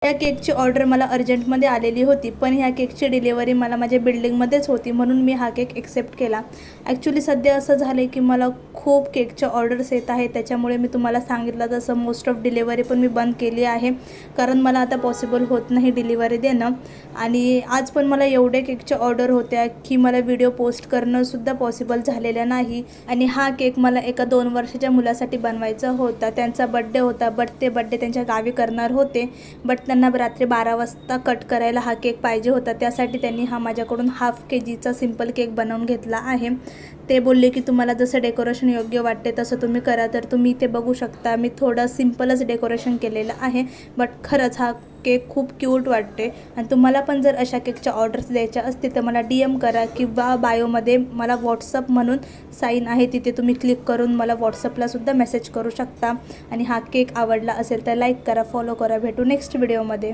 या केकची ऑर्डर मला अर्जंटमध्ये आलेली होती, पण ह्या केकची डिलिव्हरी मला माझ्या बिल्डिंगमध्येच होती, म्हणून मी हा केक एक्सेप्ट केला. ॲक्च्युली सध्या असं झालं आहे की मला खूप केकच्या ऑर्डर्स येत आहेत, त्याच्यामुळे मी तुम्हाला सांगितलं तसं मोस्ट ऑफ डिलिव्हरी पण मी बंद केली आहे, कारण मला आता पॉसिबल होत नाही डिलिव्हरी देणं. आणि आज पण मला एवढे केकच्या ऑर्डर होत्या की मला व्हिडिओ पोस्ट करणंसुद्धा पॉसिबल झालेलं नाही. आणि हा केक मला एका 2 वर्षाच्या मुलासाठी बनवायचा होता. त्यांचा बड्डे होता, बट बड्डे त्यांच्या गावी करणार होते, बट त्यांना रात्री 12 वाजता कट करायला हा केक पाहिजे होता. त्यासाठी त्यांनी हा माझ्याकडून हाफ केजीचा सिंपल केक बनवून घेतला आहे. ते बोलले की तुम्हाला जसं डेकोरेशन योग्य वाटते तसं तुम्ही करा. तर तुम्ही ते बघू शकता, मी थोडं सिंपलच डेकोरेशन केलेलं आहे, बट खरंच हा केक खूप क्यूट वाटते. आणि तुम्हाला पण जर अशा केकच्या ऑर्डर्स द्यायच्या असतील तर मला DM करा, किंवा बायोमध्ये मला व्हॉट्सअप म्हणून साईन आहे, तिथे तुम्ही क्लिक करून मला व्हॉट्सअपलासुद्धा मेसेज करू शकता. आणि हा केक आवडला असेल तर लाईक करा, फॉलो करा. भेटू नेक्स्ट व्हिडिओमध्ये.